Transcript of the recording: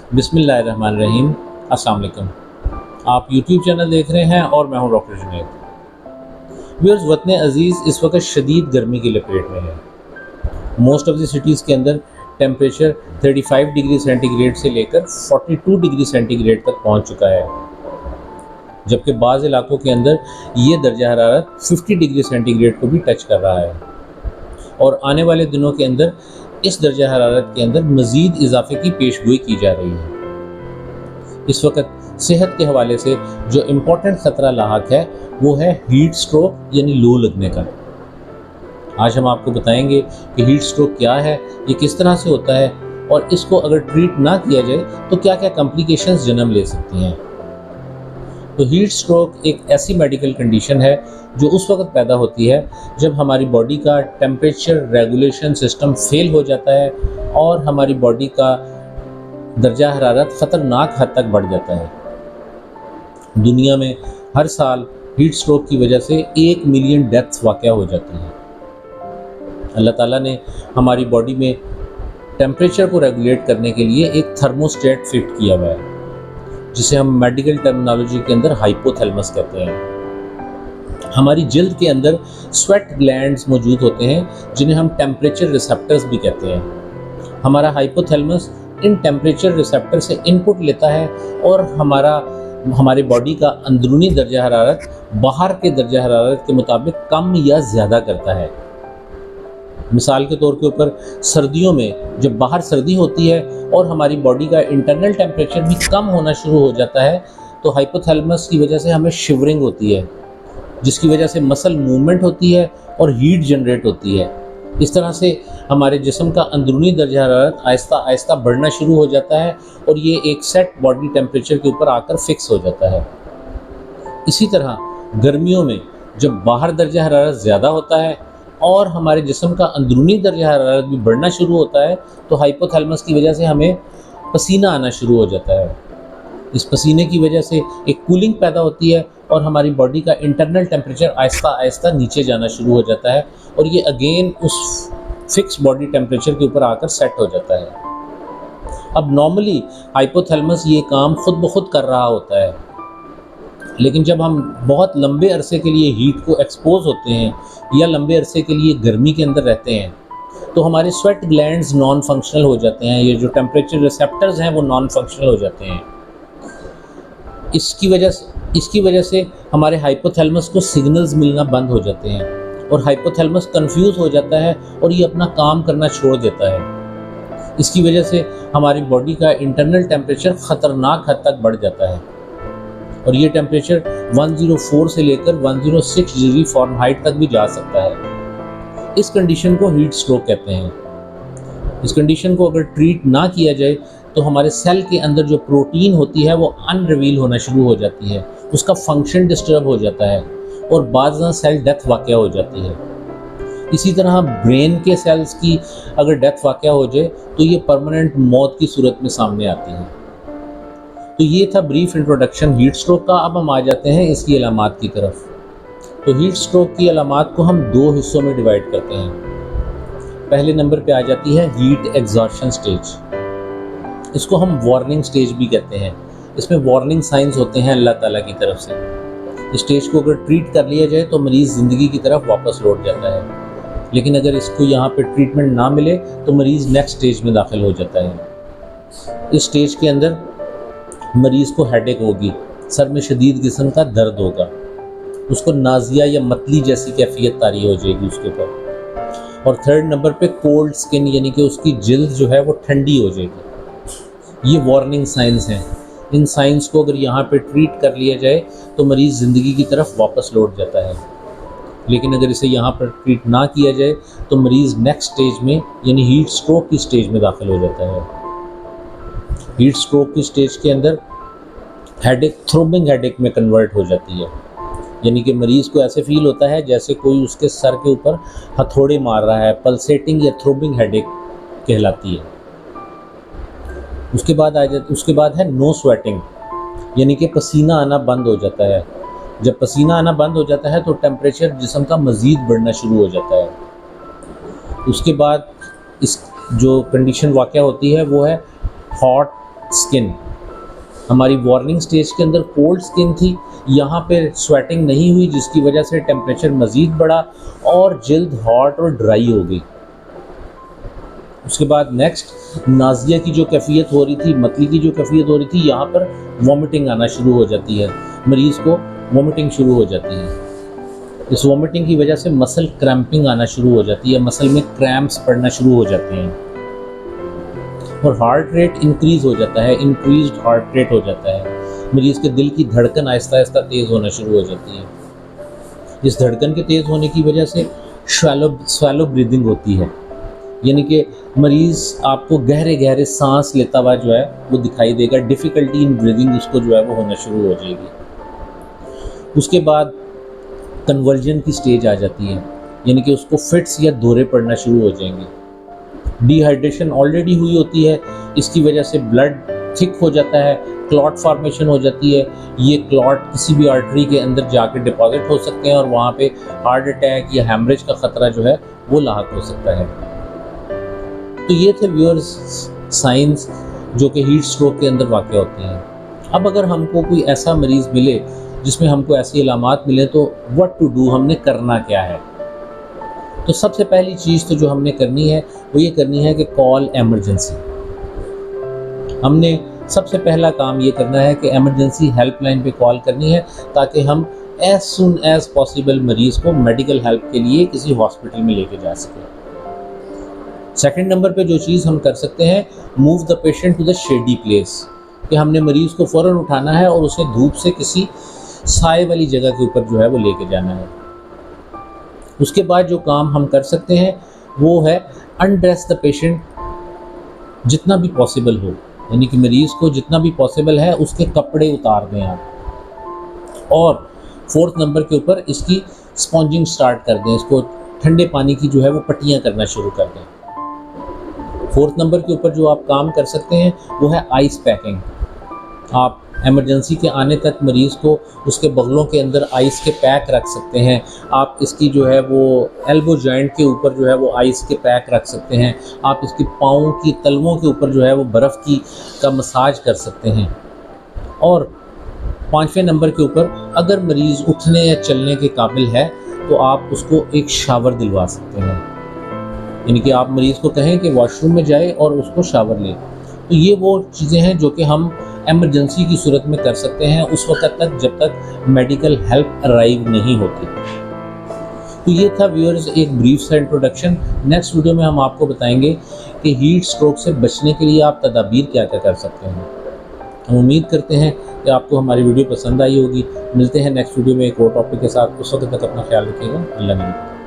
बिस्मिल्लाहिर्रहमानिर्रहीम। अस्सलाम वालेकुम। आप यूट्यूब चैनल देख रहे हैं और मैं हूं डॉक्टर जुनैद। व्यूअर्स, वतन अज़ीज़ इस वक्त शदीद गर्मी की लपेट में है। मोस्ट ऑफ द सिटीज़ के अंदर टेम्परेचर 35 डिग्री सेंटीग्रेड से लेकर 42 डिग्री सेंटीग्रेड तक पहुंच चुका है, जबकि बाज़ इलाकों के अंदर ये दर्जा हरारत 50 डिग्री सेंटीग्रेड को भी टच कर रहा है और आने वाले दिनों के अंदर इस दर्जा हरारत के अंदर मज़ीद इजाफे की पेशगोई की जा रही है। इस वक्त सेहत के हवाले से जो इम्पोर्टेंट ख़तरा लाहक है वो है हीट स्ट्रोक यानी लू लगने का। आज हम आपको बताएंगे कि हीट स्ट्रोक क्या है, ये किस तरह से होता है और इसको अगर ट्रीट ना किया जाए तो क्या क्या कॉम्प्लिकेशंस जन्म ले सकती हैं। तो हीट स्ट्रोक एक ऐसी मेडिकल कंडीशन है जो उस वक्त पैदा होती है जब हमारी बॉडी का टेम्परेचर रेगुलेशन सिस्टम फेल हो जाता है और हमारी बॉडी का दर्जा हरारत ख़तरनाक हद तक बढ़ जाता है। दुनिया में हर साल हीट स्ट्रोक की वजह से 1 मिलियन डेथ्स वाक़या हो जाती हैं। अल्लाह ताला ने हमारी बॉडी में टेम्परेचर को रेगुलेट करने के लिए एक थर्मोस्टेट फिट किया हुआ है, जिसे हम मेडिकल टर्मिनोलॉजी के अंदर हाइपोथैलेमस कहते हैं। हमारी जिल्द के अंदर स्वेट ग्लैंड्स मौजूद होते हैं जिन्हें हम टेम्परेचर रिसेप्टर्स भी कहते हैं। हमारा हाइपोथैलेमस इन टेम्परेचर रिसेप्टर से इनपुट लेता है और हमारे बॉडी का अंदरूनी दर्जा हरारत बाहर के दर्जा हरारत के मुताबिक कम या ज़्यादा करता है। मिसाल के तौर के ऊपर सर्दियों में जब बाहर सर्दी होती है और हमारी बॉडी का इंटरनल टेम्परेचर भी कम होना शुरू हो जाता है तो हाइपोथैलेमस की वजह से हमें शिवरिंग होती है, जिसकी वजह से मसल मूवमेंट होती है और हीट जनरेट होती है। इस तरह से हमारे जिस्म का अंदरूनी दर्जा हरारत आहिस्ता आहिस्ता बढ़ना शुरू हो जाता है और ये एक सेट बॉडी टेम्परेचर के ऊपर आकर फिक्स हो जाता है। इसी तरह गर्मियों में जब बाहर दर्जा हरारत ज़्यादा होता है और हमारे जिस्म का अंदरूनी दर्जा हरारत भी बढ़ना शुरू होता है तो हाइपोथैलेमस की वजह से हमें पसीना आना शुरू हो जाता है। इस पसीने की वजह से एक कूलिंग पैदा होती है और हमारी बॉडी का इंटरनल टेम्परेचर आहिस्ता आहिस्ता नीचे जाना शुरू हो जाता है और ये अगेन उस फिक्स बॉडी टेम्परेचर के ऊपर आकर सेट हो जाता है। अब नॉर्मली हाइपोथैलेमस ये काम खुद ब खुद कर रहा होता है, लेकिन जब हम बहुत लंबे अरसे के लिए हीट को एक्सपोज होते हैं या लंबे अरसे के लिए गर्मी के अंदर रहते हैं तो हमारे स्वेट ग्लैंड्स नॉन फंक्शनल हो जाते हैं। ये जो टेम्परेचर रिसेप्टर्स हैं वो नॉन फंक्शनल हो जाते हैं। इसकी वजह से हमारे हाइपोथैलेमस को सिग्नल्स मिलना बंद हो जाते हैं और हाइपोथैलेमस कंफ्यूज हो जाता है और ये अपना काम करना छोड़ देता है। इसकी वजह से हमारी बॉडी का इंटरनल टेम्परेचर ख़तरनाक हद तक बढ़ जाता है और ये टेम्परेचर 104 से लेकर 106 डिग्री फ़ारेनहाइट तक भी जा सकता है। इस कंडीशन को हीट स्ट्रोक कहते हैं। इस कंडीशन को अगर ट्रीट ना किया जाए तो हमारे सेल के अंदर जो प्रोटीन होती है वो अनरिवील होना शुरू हो जाती है, उसका फंक्शन डिस्टर्ब हो जाता है और बाज़ सेल डेथ वाक़या हो जाती है। इसी तरह ब्रेन के सेल्स की अगर डेथ वाक़या हो जाए तो ये परमानेंट मौत की सूरत में सामने आती है। तो ये था ब्रीफ इंट्रोडक्शन हीट स्ट्रोक का। अब हम आ जाते हैं इसकी अलामात की तरफ। तो हीट स्ट्रोक की अलामात को हम 2 हिस्सों में डिवाइड करते हैं। पहले नंबर पे आ जाती है हीट एग्जॉर्शन स्टेज। इसको हम वार्निंग स्टेज भी कहते हैं। इसमें वार्निंग साइंस होते हैं अल्लाह ताला की तरफ से। इस स्टेज को अगर ट्रीट कर लिया जाए तो मरीज़ ज़िंदगी की तरफ वापस लौट जाता है, लेकिन अगर इसको यहाँ पे ट्रीटमेंट ना मिले तो मरीज़ नेक्स्ट स्टेज में दाखिल हो जाता है। इस स्टेज के अंदर मरीज़ को हेडेक होगी, सर में शदीद किस्म का दर्द होगा, उसको नाज़िया या मतली जैसी कैफियत तारी हो जाएगी उसके ऊपर। और थर्ड नंबर पे कोल्ड स्किन यानी कि उसकी जिल्द जो है वो ठंडी हो जाएगी। ये वार्निंग साइंस हैं। इन साइंस को अगर यहाँ पे ट्रीट कर लिया जाए तो मरीज़ ज़िंदगी की तरफ वापस लौट जाता है, लेकिन अगर इसे यहाँ पर ट्रीट ना किया जाए तो मरीज़ नेक्स्ट स्टेज में यानी हीट स्ट्रोक की स्टेज में दाखिल हो जाता है। हीट स्ट्रोक की स्टेज के अंदर हेडेक थ्रोबिंग हेडेक में कन्वर्ट हो जाती है, यानी कि मरीज़ को ऐसे फील होता है जैसे कोई उसके सर के ऊपर हथौड़े मार रहा है। पल्सेटिंग या थ्रोबिंग हेडेक कहलाती है। उसके बाद है नो स्वेटिंग, यानी कि पसीना आना बंद हो जाता है। जब पसीना आना बंद हो जाता है तो टेम्परेचर जिस्म का मज़ीद बढ़ना शुरू हो जाता है। उसके बाद इस जो कंडीशन वाक़या होती है वो है हॉट स्किन। हमारी वार्निंग स्टेज के अंदर कोल्ड स्किन थी, यहाँ पे स्वेटिंग नहीं हुई जिसकी वजह से टेम्परेचर मज़ीद बढ़ा और जल्द हॉट और ड्राई हो गई। उसके बाद नेक्स्ट नाज़िया की जो कैफियत हो रही थी, मतली की जो कैफियत हो रही थी, यहाँ पर वॉमिटिंग आना शुरू हो जाती है, मरीज़ को वॉमिटिंग शुरू हो जाती है। इस वॉमिटिंग की वजह से मसल क्रैम्पिंग आना शुरू हो जाती है, मसल में क्रैम्प्स पड़ना शुरू हो जाते हैं और हार्ट रेट इंक्रीज़ हो जाता है, इंक्रीज्ड हार्ट रेट हो जाता है। मरीज़ के दिल की धड़कन आहिस्ता आहिस्ता तेज़ होना शुरू हो जाती है। इस धड़कन के तेज़ होने की वजह से स्वैलो ब्रीदिंग होती है, यानी कि मरीज़ आपको गहरे गहरे सांस लेता हुआ जो है वो दिखाई देगा। डिफ़िकल्टी इन ब्रीदिंग उसको जो है वो होना शुरू हो जाएगी। उसके बाद कन्वर्जन की स्टेज आ जाती है, यानी कि उसको फिट्स या दौरे पड़ना शुरू हो जाएंगे। डिहाइड्रेशन ऑलरेडी हुई होती है, इसकी वजह से ब्लड थिक हो जाता है, क्लॉट फॉर्मेशन हो जाती है। ये क्लॉट किसी भी आर्टरी के अंदर जाके डिपॉजिट हो सकते हैं और वहाँ पे हार्ट अटैक या हैमरेज का ख़तरा जो है वो लाहक हो सकता है। तो ये थे व्यूअर्स साइंस जो कि हीट स्ट्रोक के अंदर वाक़ होते हैं। अब अगर हमको कोई ऐसा मरीज़ मिले जिसमें हमको ऐसी अलामात मिले तो व्हाट टू डू, हमने करना क्या है? तो सबसे पहली चीज़ तो जो हमने करनी है वो ये करनी है कि कॉल एमरजेंसी। हमने सबसे पहला काम ये करना है कि एमरजेंसी हेल्पलाइन पे कॉल करनी है ताकि हम एज सुन एज पॉसिबल मरीज़ को मेडिकल हेल्प के लिए किसी हॉस्पिटल में लेके जा सकें। सेकंड नंबर पे जो चीज़ हम कर सकते हैं, move the patient to the shady place, कि हमने मरीज़ को फ़ौरन उठाना है और उसे धूप से किसी साए वाली जगह के ऊपर जो है वो लेके जाना है। उसके बाद जो काम हम कर सकते हैं वो है अनड्रेस द पेशेंट जितना भी पॉसिबल हो, यानी कि मरीज़ को जितना भी पॉसिबल है उसके कपड़े उतार दें आप। और फोर्थ नंबर के ऊपर इसकी स्पॉन्जिंग स्टार्ट कर दें, इसको ठंडे पानी की जो है वो पट्टियाँ करना शुरू कर दें। फोर्थ नंबर के ऊपर जो आप काम कर सकते हैं वो है आइस पैकिंग। आप एमरजेंसी के आने तक मरीज़ को उसके बगलों के अंदर आइस के पैक रख सकते हैं। आप इसकी जो है वो एल्बो जॉइंट के ऊपर जो है वो आइस के पैक रख सकते हैं। आप इसकी पाँव की तलवों के ऊपर जो है वो बर्फ़ का मसाज कर सकते हैं। और पाँचवें नंबर के ऊपर अगर मरीज़ उठने या चलने के काबिल है तो आप उसको एक शावर दिलवा सकते हैं, यानी कि आप मरीज़ को कहें कि वॉशरूम में जाए और उसको शावर ले। तो ये वो चीज़ें हैं जो कि हम एमरजेंसी की सूरत में कर सकते हैं उस वक्त तक जब तक मेडिकल हेल्प अराइव नहीं होती। तो ये था व्यूअर्स एक ब्रीफ सा इंट्रोडक्शन। नेक्स्ट वीडियो में हम आपको बताएंगे कि हीट स्ट्रोक से बचने के लिए आप तदाबीर क्या क्या कर सकते हैं। हम उम्मीद करते हैं कि आपको हमारी वीडियो पसंद आई होगी। मिलते हैं नेक्स्ट वीडियो में एक और टॉपिक के साथ। उस वक्त तक अपना ख्याल रखिएगा। अल्लाह ने।